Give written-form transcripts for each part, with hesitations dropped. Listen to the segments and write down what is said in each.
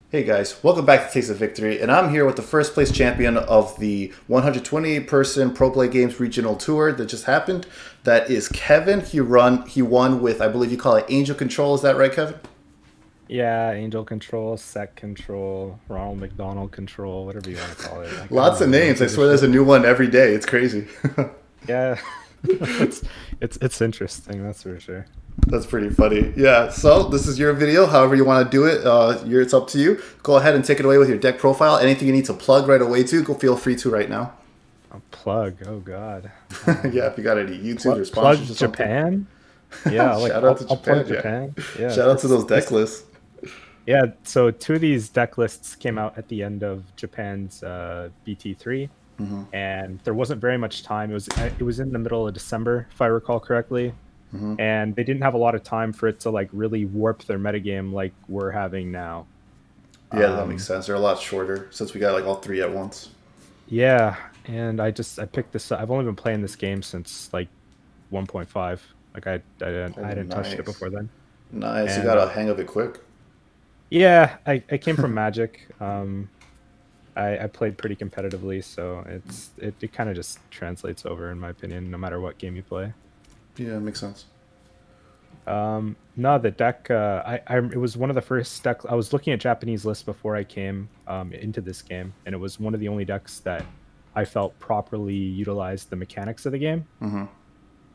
Hey guys, welcome back to Taste of Victory, and I'm here with the first place champion of the 120 person Pro Play Games Regional Tour that just happened. That is Kevin. He won with, I believe you call it Angel Control. Is that right, Kevin? Yeah, Angel Control, Sec Control, Ronald McDonald Control, whatever you want to call it. I don't Lots of know. I don't names. I give a swear there's shit. a new one every day. It's crazy. Yeah, it's it's interesting. That's for sure. That's pretty funny. Yeah, so this is your video. However you want to do it, it's up to you. Go ahead and take it away with your deck profile. Anything you need to plug right away to, go feel free to right now. A plug. Oh God. Yeah, if you got any YouTube or sponsors or Plug something. Japan. Yeah, Shout out I'll to I'll plug Japan, yeah. Japan. Yeah, Shout out to those deck lists. yeah. So two of these deck lists came out at the end of Japan's BT3, and there wasn't very much time. It was in the middle of December, if I recall correctly. And they didn't have a lot of time for it to like really warp their metagame like we're having now. Yeah, that makes Um, sense. They're a lot shorter since we got like all three at once. yeah, and I picked this up. I've only been playing this game since like 1.5. Like Oh, I hadn't touched it nice. before then. Nice. You And got a hang of it quick. yeah, I came from Magic. I played pretty competitively, so it kind of just translates over in my opinion, no matter what game you play. Yeah, makes sense. No, the deck. It was one of the first decks. I was looking at Japanese lists before I came into this game, and it was one of the only decks that I felt properly utilized the mechanics of the game.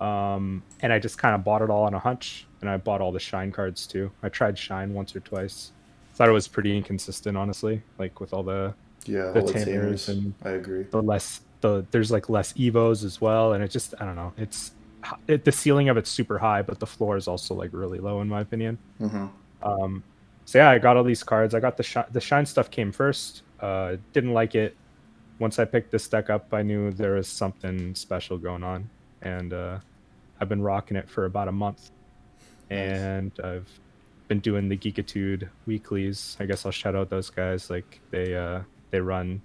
And I just kind of bought it all on a hunch, and I bought all the Shine cards too. I tried Shine once or twice. Thought it was pretty inconsistent, honestly. Like with all Yeah, the all the tamers tamers. and I agree. there's like less evos as well, and it just I don't know. The ceiling of it's super high, but the floor is also like really low in my opinion. Um, so yeah, I got all these cards. I got the shine stuff came first. Didn't like it. Once I picked this deck up, I knew there was something special going on, and I've been rocking it for about a month. Nice. And I've been doing the Geekitude weeklies. I guess I'll shout out those guys. Like they run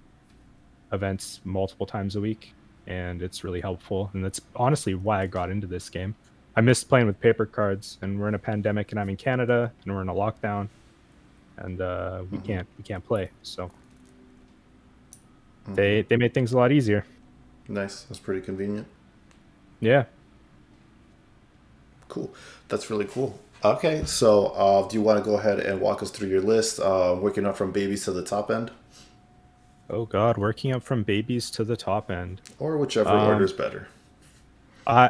events multiple times a week, and it's really helpful. And that's honestly why I got into this game. I miss playing with paper cards, and we're in a pandemic, and I'm in Canada, and we're in a lockdown, and we can't play. So they made things a lot easier. Nice. That's pretty convenient. Yeah. Cool. That's really cool. Okay, so do you want to go ahead and walk us through your list, working up from babies to the top end, Oh God, working up from babies to the top end. or whichever order Um, is better?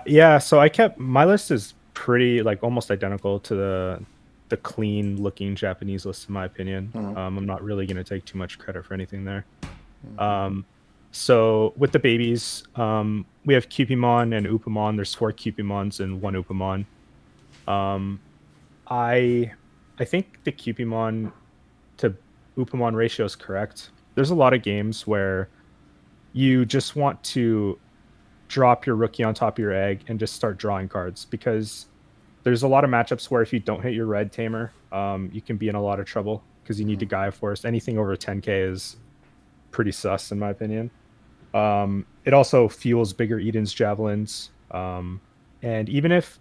yeah. So I kept my list is pretty like almost identical to the clean looking Japanese list in my opinion. I'm not really gonna take too much credit for anything there. Um, so with the babies, we have Cupimon and Upamon. There's four Cupimons and one Upamon. Um, I I think the Cupimon to Upamon ratio is correct. There's a lot of games where you just want to drop your rookie on top of your egg and just start drawing cards because there's a lot of matchups where if you don't hit your red tamer, you can be in a lot of trouble because you need to Gaia Force. Anything over 10k is pretty sus in my opinion. It also fuels bigger Eden's javelins, and even if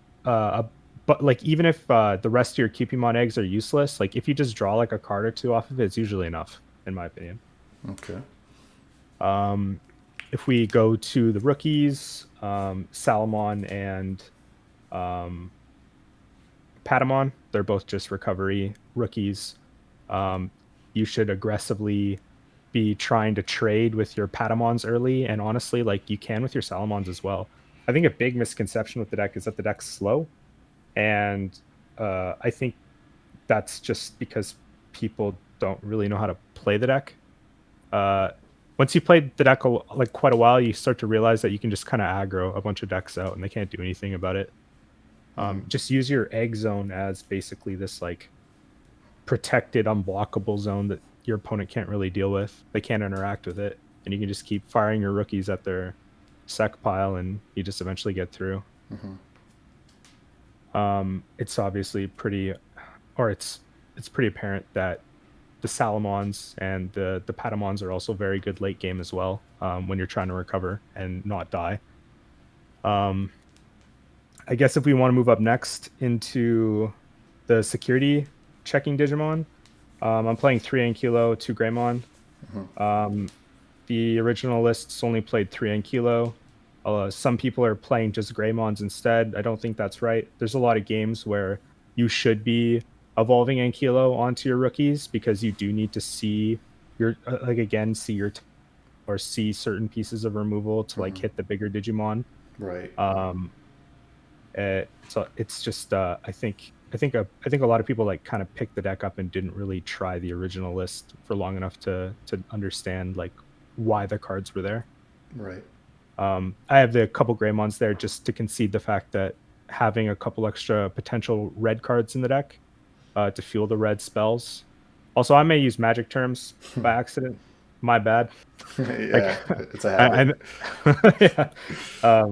even if the rest of your Cupimon eggs are useless, like if you just draw like a card or two off of it, it's usually enough in my opinion. Okay. Um, if we go to the rookies, Salamon and um, Patamon, they're both just recovery rookies. Um, you should aggressively be trying to trade with your Patamons early, and honestly, like you can with your Salamons as well. I think a big misconception with the deck is that the deck's slow, and I think that's just because people don't really know how to play the deck. Uh, Once you play the deck like quite a while, you start to realize that you can just kind of aggro a bunch of decks out, and they can't do anything about it. Just use your egg zone as basically this like protected, unblockable zone that your opponent can't really deal with. They can't interact with it, and you can just keep firing your rookies at their sec pile, and you just eventually get through. It's obviously pretty, or it's pretty apparent that the Salamons and the Patamons are also very good late game as well, when you're trying to recover and not die. Um, I guess if we want to move up next into the security checking Digimon, I'm playing 3 Ankylo, 2 Greymon. The original lists only played 3 Ankylo. Some people are playing just Greymons instead. I don't think that's right. There's a lot of games where you should be evolving Ankylo onto your rookies because you do need to see your see your or see certain pieces of removal to like hit the bigger Digimon. Right. So it's just I think a lot of people like kind of picked the deck up and didn't really try the original list for long enough to understand like why the cards were there. Right. I have the couple Greymons there just to concede the fact that having a couple extra potential red cards in the deck to fuel the red spells. Also, I may use magic terms by accident. My bad. Yeah, it's a habit. Yeah.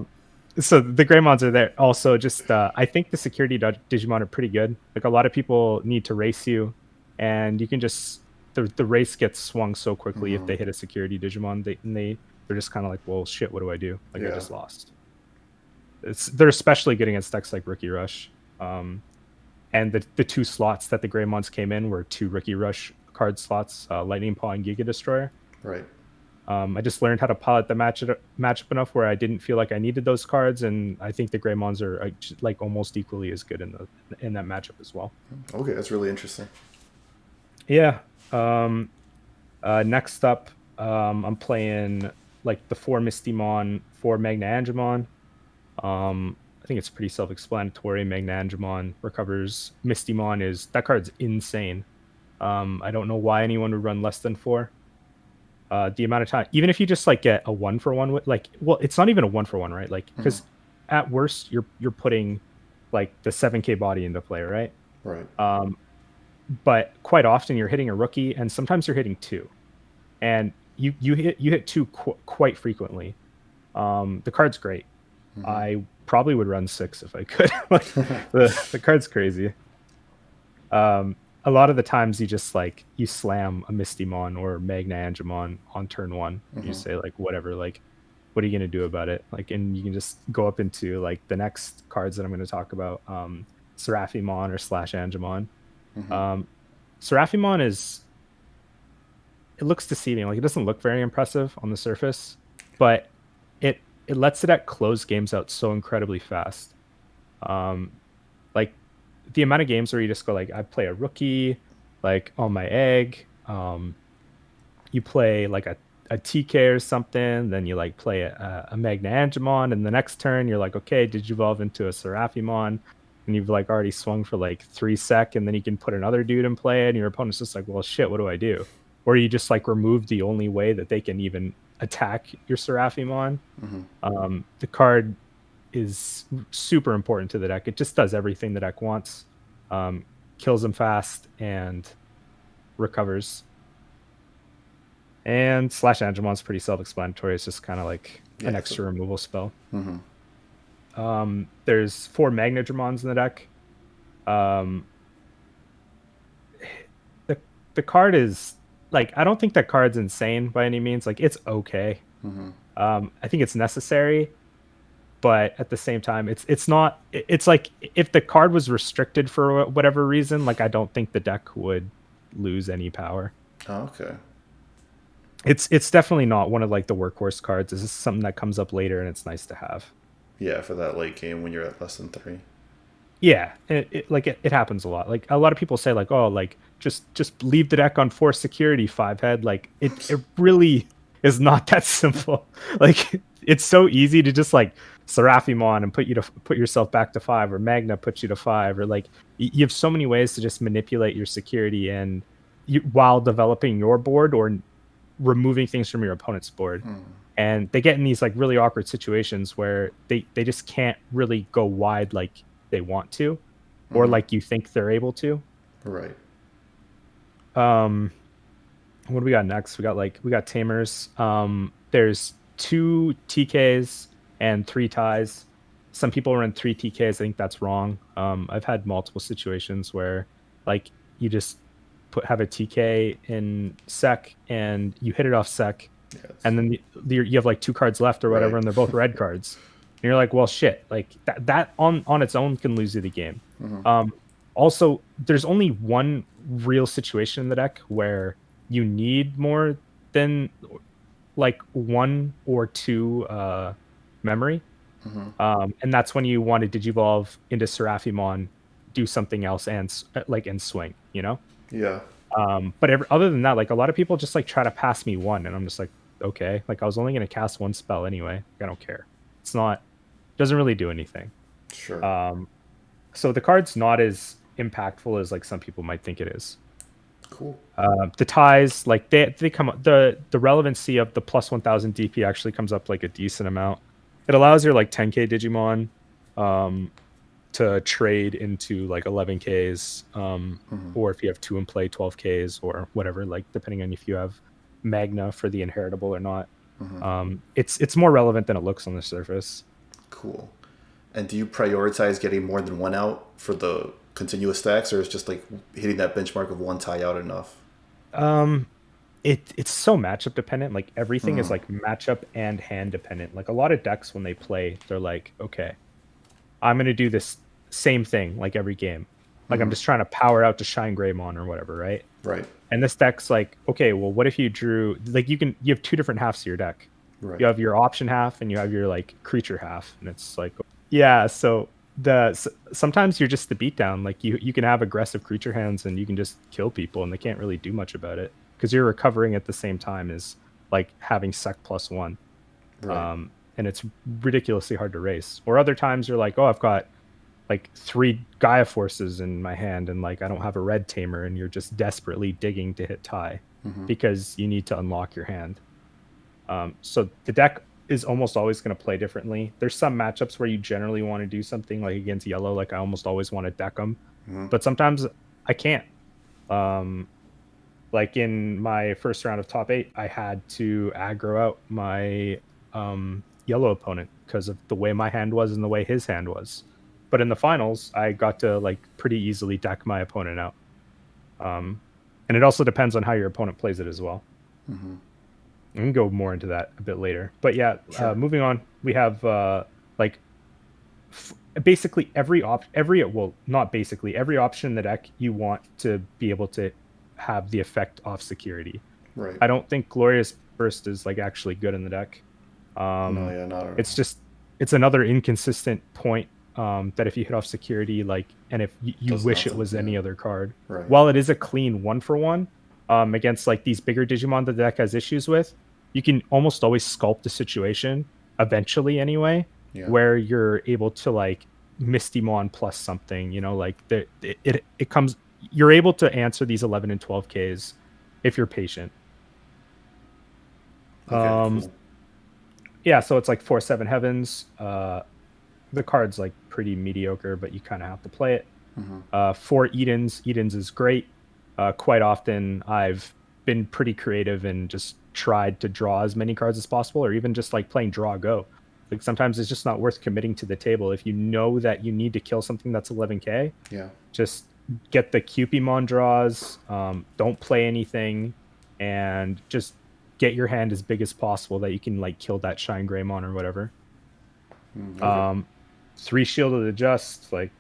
So the Greymons are there. Also, just I think the security Digimon are pretty good. Like a lot of people need to race you, and you can just the race gets swung so quickly if they hit a security Digimon. They're just kind of like, well, shit, what do I do? Like I just lost. They're especially good against decks like Rookie Rush, and the 2 slots that the Greymons came in were 2 Rookie Rush card slots, Lightning Paw and Giga Destroyer. Right. I just learned how to pilot the matchup enough where I didn't feel like I needed those cards, and I think the Greymons are like almost equally as good in that matchup as well. Okay, that's really interesting. Yeah. Next up, I'm playing like the 4 Mistymon, 4 Magna Angemon. I think it's pretty self-explanatory. Magna Angemon recovers. Mistymon that card's insane. I don't know why anyone would run less than 4. The amount of time, even if you just like get a 1-for-1 with it's not even a 1-for-1, right? Like, because at worst you're putting like the 7K body into play, right? Right. But quite often you're hitting a rookie, and sometimes you're hitting 2, and you hit 2 quite frequently. The card's great. I probably would run 6 if I could. Like, the card's crazy. A lot of the times you just like you slam a Mistymon or Magna Angemon on turn 1. You say like whatever, like what are you gonna do about it? Like, and you can just go up into like the next cards that I'm going to talk about, Seraphimon or Slash Angemon. Seraphimon it looks deceiving. Like it doesn't look very impressive on the surface, but it lets the deck close games out so incredibly fast. Like the amount of games where you just go like, I play a rookie, like on my egg. You play like a TK or something, then you like play a Magna Angemon, and the next turn you're like, okay, did you evolve into a Seraphimon? And you've like already swung for like 3 sec, and then you can put another dude in play, and your opponent's just like, well, shit, what do I do? Or you just like remove the only way that they can even attack your Seraphimon. The card is super important to the deck. It just does everything the deck wants. Kills them fast and recovers. And Slash Angemon's pretty self-explanatory. It's just kind of like an extra removal spell. There's 4 Magnadramons in the deck. The card is like, I don't think that card's insane by any means. Like, it's okay. I think it's necessary, but at the same time, it's not. It's like if the card was restricted for whatever reason, like I don't think the deck would lose any power. Oh, okay. It's definitely not one of like the workhorse cards. This is something that comes up later, and it's nice to have. Yeah, for that late game when you're at less than 3. Yeah, it happens a lot. Like a lot of people say, like, oh, like just leave the deck on 4 security 5 head. Like it really is not that simple. Like it's so easy to just like Seraphimon and put yourself back to 5, or Magna puts you to 5, or like you have so many ways to just manipulate your security and while developing your board or removing things from your opponent's board. And they get in these like really awkward situations where they just can't really go wide like they want to, or like you think they're able to. Right. What do we got next? We got Tamers. There's 2 TKs and 3 ties. Some people run 3 TKs. I think that's wrong. I've had multiple situations where like you just have a TK in sec and you hit it off sec, and then you have like 2 cards left or whatever, and they're both red cards. And you're like, well, shit, like that on its own can lose you the game. Also, there's only one real situation in the deck where you need more than like 1 or 2 memory. And that's when you want to digivolve into Seraphimon, do something else, and and swing, you know? Yeah. But other than that, like a lot of people just like try to pass me one, and I'm just like, okay, like I was only going to cast one spell anyway. I don't care. It's not, doesn't really do anything. Sure. So the card's not as impactful as like some people might think it is. Cool. The ties, like they come up, the relevancy of the plus 1000 DP actually comes up like a decent amount. It allows your like 10k Digimon to trade into like 11ks, or if you have 2 in play, 12ks or whatever, like depending on if you have Magna for the inheritable or not. It's more relevant than it looks on the surface. Cool. And do you prioritize getting more than one out for the continuous stacks, or is just like hitting that benchmark of 1 tie out enough? It's so matchup dependent. Like everything is like matchup and hand dependent. Like a lot of decks when they play, they're like, okay, I'm gonna do this same thing like every game. Like I'm just trying to power out to Shine Greymon or whatever, right? Right. And this deck's like, okay, well, what if you drew like you have 2 different halves to your deck. Right. You have your option half and you have your like creature half, and it's like, yeah. So sometimes you're just the beatdown. Like you can have aggressive creature hands and you can just kill people and they can't really do much about it because you're recovering at the same time as like having sec +1. Right. And it's ridiculously hard to race. Or other times you're like, oh, I've got like 3 Gaia Forces in my hand and like I don't have a red tamer, and you're just desperately digging to hit tie because you need to unlock your hand. So the deck is almost always going to play differently. There's some matchups where you generally want to do something like against yellow, like I almost always want to deck them, but sometimes I can't. Like in my first round of top 8, I had to aggro out my yellow opponent because of the way my hand was and the way his hand was. But in the finals, I got to like pretty easily deck my opponent out. And it also depends on how your opponent plays it as well. We can go more into that a bit later. But yeah, sure. Moving on, we have like basically every option in the deck you want to be able to have the effect off security. Right. I don't think Glorious Burst is like actually good in the deck. No, yeah, not at all. It's another inconsistent point that if you hit off security, like, and if you wish it was any other card, right. While it is a clean 1-for-1 against like these bigger Digimon that the deck has issues with, you can almost always sculpt a situation eventually anyway, where you're able to like Mistymon plus something, you know, like it comes, you're able to answer these 11 and 12Ks if you're patient. Okay, cool. Yeah, so it's like 4/7 Heavens. The card's like pretty mediocre, but you kind of have to play it. 4 Edens. Edens is great. Quite often I've been pretty creative and just tried to draw as many cards as possible, or even just like playing draw go. Like sometimes it's just not worth committing to the table. If you know that you need to kill something that's 11k, just get the Cupimon draws, don't play anything, and just get your hand as big as possible that you can like kill that Shine Greymon or whatever. 3 Shielded Adjust, like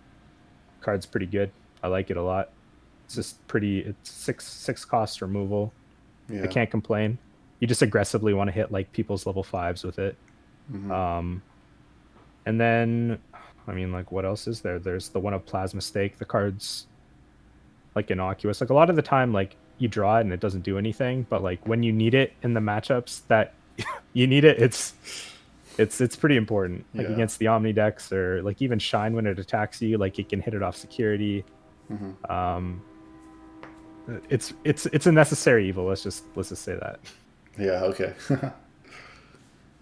card's pretty good. I like it a lot. It's just pretty, it's 6 cost removal. I can't complain. You just aggressively want to hit like people's level 5s with it. And then, I mean, like what else is there? There's the one of Plasma Stake. The card's like innocuous. Like a lot of the time, like you draw it and it doesn't do anything, but like when you need it in the matchups that you need it, it's pretty important. Like against the Omni decks, or like even Shine, when it attacks you, like it can hit it off security. It's a necessary evil. Let's just say that. Yeah. Okay.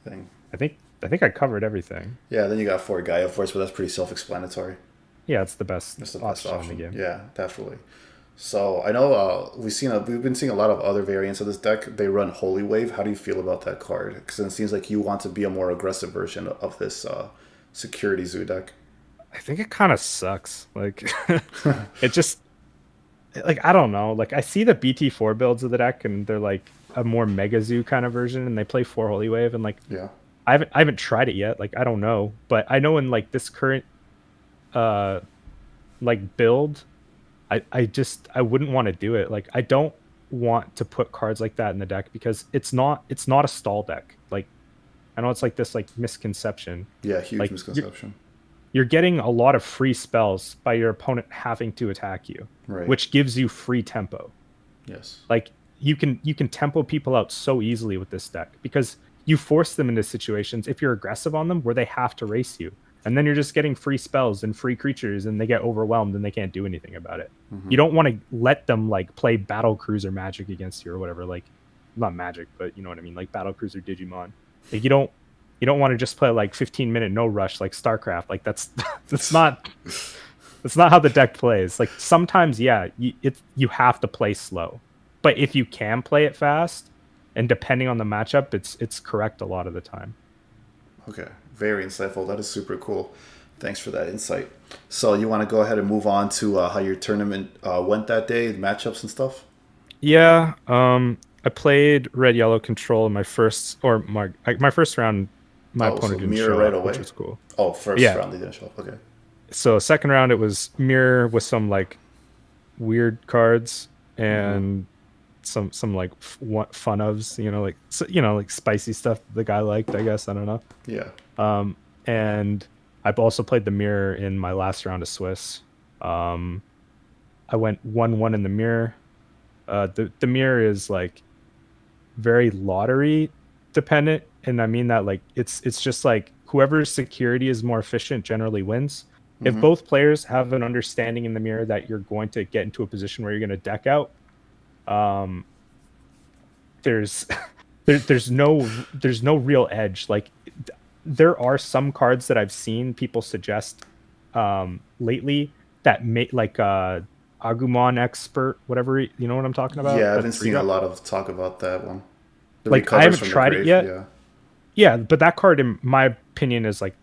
I think I covered everything. Yeah. Then you got 4 Gaia Force, but that's pretty self-explanatory. Yeah, it's the best. It's the best option in the game. Yeah, definitely. So I know we've been seeing a lot of other variants of this deck. They run Holy Wave. How do you feel about that card? Because it seems like you want to be a more aggressive version of this security zoo deck. I think it kind of sucks. Like it just, like, I don't know. Like I see the BT4 builds of the deck, and they're like a more Mega Zoo kind of version, and they play 4 Holy Wave, and like I haven't tried it yet. Like I don't know, but I know in like this current like build, I wouldn't want to do it. Like I don't want to put cards like that in the deck because it's not a stall deck. Like I know it's like this like misconception. Yeah, huge Like misconception. you're getting a lot of free spells by your opponent having to attack you, Right. which gives you free tempo. Yes. Like you can tempo people out so easily with this deck because you force them into situations if you're aggressive on them where they have to race you. And then you're just getting free spells and free creatures and they get overwhelmed and they can't do anything about it. You don't want to let them like play battle cruiser magic against you or whatever, like not magic, but you know what I mean, like battle cruiser Digimon. Like you don't want to just play like 15-minute no rush like StarCraft. Like that's not how the deck plays. Like sometimes, yeah, you have to play slow, but if you can play it fast, and depending on the matchup, it's correct a lot of the time. Okay, very insightful. That is super cool. Thanks for that insight. So you want to go ahead and move on to how your tournament went that day, matchups and stuff? Yeah, I played red yellow control in my first or my first round. My Oh, so opponent didn't mirror show right up, which away? was cool. Oh, first Yeah, round they didn't show up. Okay. so second round it was mirror with some like weird cards Mm-hmm. and some like fun ofs, like like spicy stuff the guy liked, I guess. I don't know. Yeah. And I've also played the mirror in my last round of Swiss. Um, I went 1-1 in the mirror. The mirror is like very lottery dependent, and I mean that like it's just like whoever's security is more efficient generally wins. If Mm-hmm. both players have an understanding in the mirror that you're going to get into a position where you're going to deck out, um, there's there's no real edge. Like there are some cards that I've seen people suggest lately that make like Agumon expert, whatever, you know what I'm talking about? Yeah, I've That been three seeing a drop. lot of talk about that one. The Like I recovers haven't from the tried it grave. yet. Yeah. Yeah, but that card in my opinion is like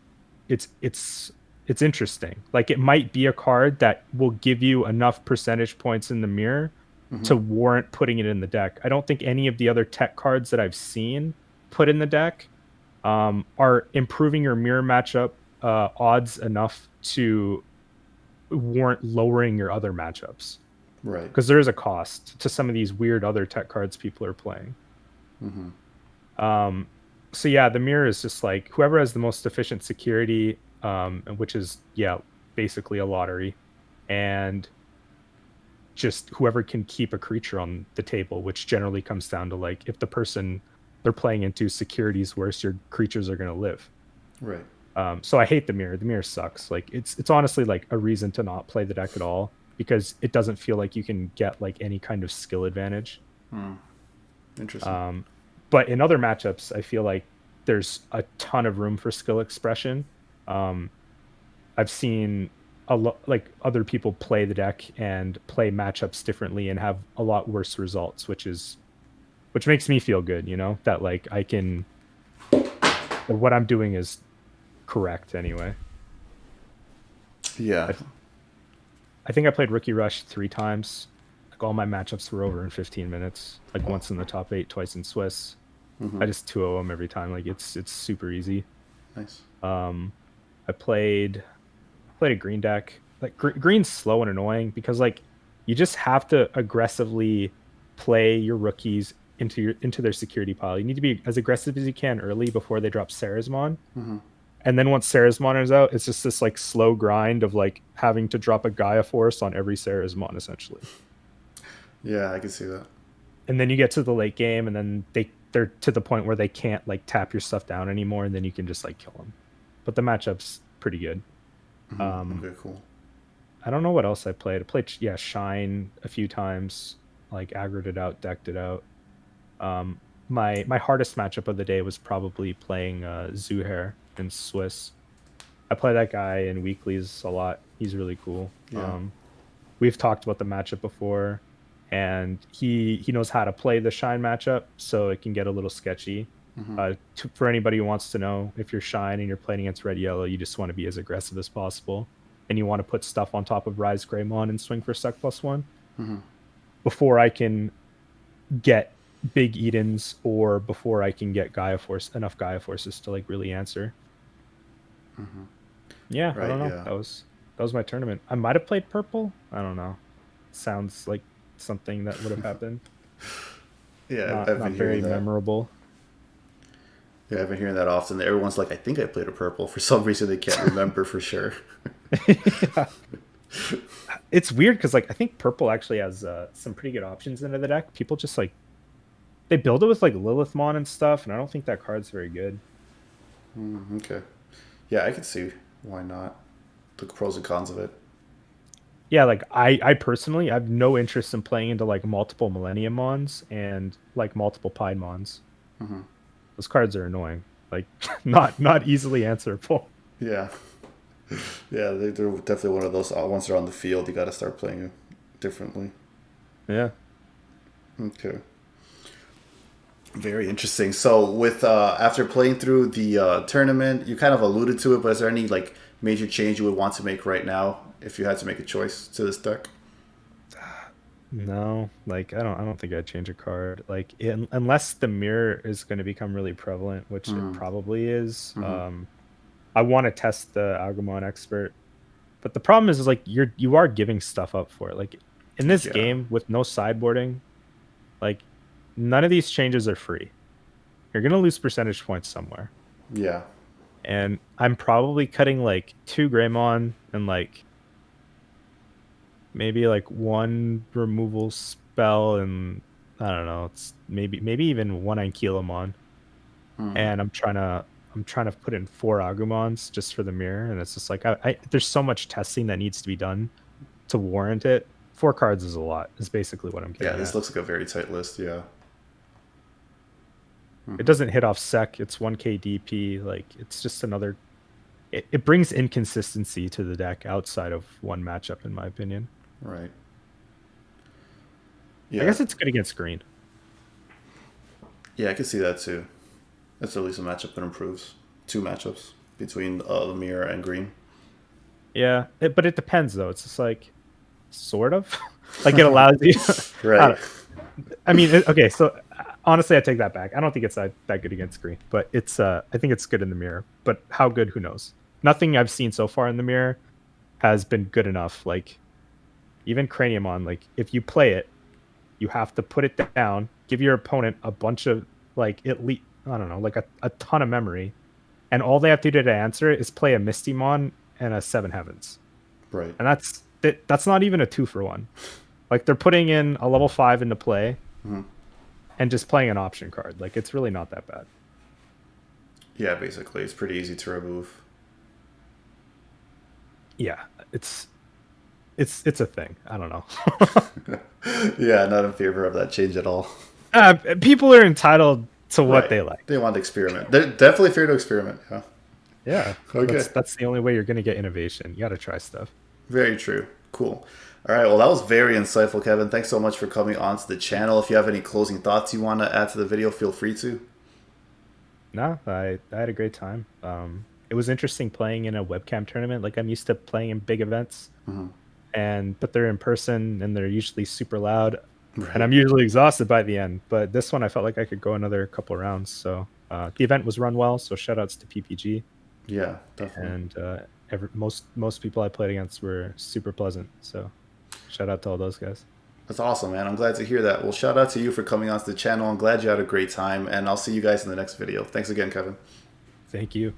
it's it's it's interesting. Like it might be a card that will give you enough percentage points in the mirror Mm-hmm. to warrant putting it in the deck. I don't think any of the other tech cards that I've seen put in the deck are improving your mirror matchup odds enough to warrant lowering your other matchups Right. because there is a cost to some of these weird other tech cards people are playing. Mm-hmm. Um, so yeah, the mirror is just like whoever has the most efficient security, which is yeah, basically a lottery, and just whoever can keep a creature on the table, which generally comes down to like if the person they're playing into security is worse, your creatures are going to live. Right. So I hate the mirror. The mirror sucks. Like it's honestly like a reason to not play the deck at all because it doesn't feel like you can get like any kind of skill advantage. Interesting. Um, but in other matchups, I feel like there's a ton of room for skill expression. Um, I've seen like other people play the deck and play matchups differently and have a lot worse results, which makes me feel good, that like that what I'm doing is correct anyway. Yeah. I, I think I played Rookie Rush 3 times. Like all my matchups were over in 15 minutes. Like once in the top 8, twice in Swiss. Mm-hmm. I just 2-0 them every time. Like it's super easy. Nice. I played a green deck. Like green's slow and annoying because like you just have to aggressively play your rookies into their security pile. You need to be as aggressive as you can early before they drop Sarazmon. Mm-hmm. And then once Sarazmon is out, it's just this like slow grind of like having to drop a Gaia Force on every Sarazmon essentially. Yeah, I can see that. And then you get to the late game and then they're to the point where they can't like tap your stuff down anymore and then you can just like kill them. But the matchup's pretty good. Mm-hmm. Okay, cool. I don't know what else I played. I played Shine a few times, like aggroed it out, decked it out. My hardest matchup of the day was probably playing Zuhair in Swiss. I play that guy in weeklies a lot. He's really cool. Yeah. We've talked about the matchup before, and he knows how to play the Shine matchup, so it can get a little sketchy. Mm-hmm. For anybody who wants to know, if you're Shine and you're playing against Red Yellow, you just want to be as aggressive as possible, and you want to put stuff on top of Rise Greymon and swing for Sec +1. Mm-hmm. Before I can get big Edens or before I can get enough Gaia Forces to like really answer. Mm-hmm. Yeah, Right, I don't know. yeah. That was my tournament. I might have played purple. I don't know. sounds like something that would have happened. Yeah, I've Not been hearing very that. memorable. Yeah, I've been hearing that often. Everyone's like, I think I played a purple. For some reason, they can't remember for sure. Yeah. It's weird because like I think purple actually has some pretty good options into the deck. People just like they build it with like Lilithmon and stuff, and I don't think that card's very good. Okay. Yeah, I can see why not. The pros and cons of it. Yeah, like I personally I have no interest in playing into like multiple Millennium Mons and like multiple Piedmons. Those cards are annoying. Like not easily answerable. Yeah. Yeah, they're definitely one of those. Once they're on the field, you got to start playing it differently. Yeah. Okay. Very interesting. So, with after playing through the tournament, you kind of alluded to it, but is there any like major change you would want to make right now if you had to make a choice to this deck? No, like I don't think I'd change a card. Like unless the mirror is going to become really prevalent, which it probably is. I want to test the Agumon expert, but the problem is like you are giving stuff up for it. Like in this game with no sideboarding, like none of these changes are free. You're gonna lose percentage points somewhere. Yeah. And I'm probably cutting like 2 Greymon and like maybe like 1 removal spell, and I don't know, it's maybe even 1 Ankylamon. And I'm trying to put in 4 Agumons just for the mirror, and it's just like there's so much testing that needs to be done to warrant it. 4 cards is a lot. Is basically what I'm getting. Yeah, this looks like a very tight list. Yeah. It doesn't hit off sec. It's 1k DP. Like it's just another. It brings inconsistency to the deck outside of one matchup, in my opinion. Right. Yeah. I guess it's good against green. Yeah, I can see that too. That's at least a matchup that improves. 2 matchups between the mirror and green. Yeah, but it depends though. It's just like, sort of, like it allows you. Right. I mean, okay. So honestly, I take that back. I don't think it's that good against green, but it's. I think it's good in the mirror. But how good? Who knows? Nothing I've seen so far in the mirror has been good enough. Like even Craniumon, like if you play it, you have to put it down, give your opponent a bunch of like elite. I don't know, like a ton of memory, and all they have to do to answer it is play a Mistymon and a 7 Heavens. Right. And that's not even a 2-for-1. Like they're putting in a level 5 into play and just playing an option card. Like it's really not that bad. Yeah, basically, it's pretty easy to remove. Yeah, it's a thing. I don't know. Yeah, not in favor of that change at all. People are entitled to what they like. They want to experiment. They're definitely fair to experiment. Yeah. Yeah. Okay. That's the only way you're going to get innovation. You got to try stuff. Very true. Cool. All right. Well, that was very insightful, Kevin. Thanks so much for coming onto the channel. If you have any closing thoughts you want to add to the video, feel free to. No, I had a great time. It was interesting playing in a webcam tournament. Like I'm used to playing in big events, but they're in person and they're usually super loud. Right. And I'm usually exhausted by the end, but this one I felt like I could go another couple rounds. So the event was run well. So shout outs to PPG. Yeah, definitely. And most people I played against were super pleasant. So shout out to all those guys. That's awesome, man. I'm glad to hear that. Well, shout out to you for coming onto the channel. I'm glad you had a great time, and I'll see you guys in the next video. Thanks again, Kevin. Thank you.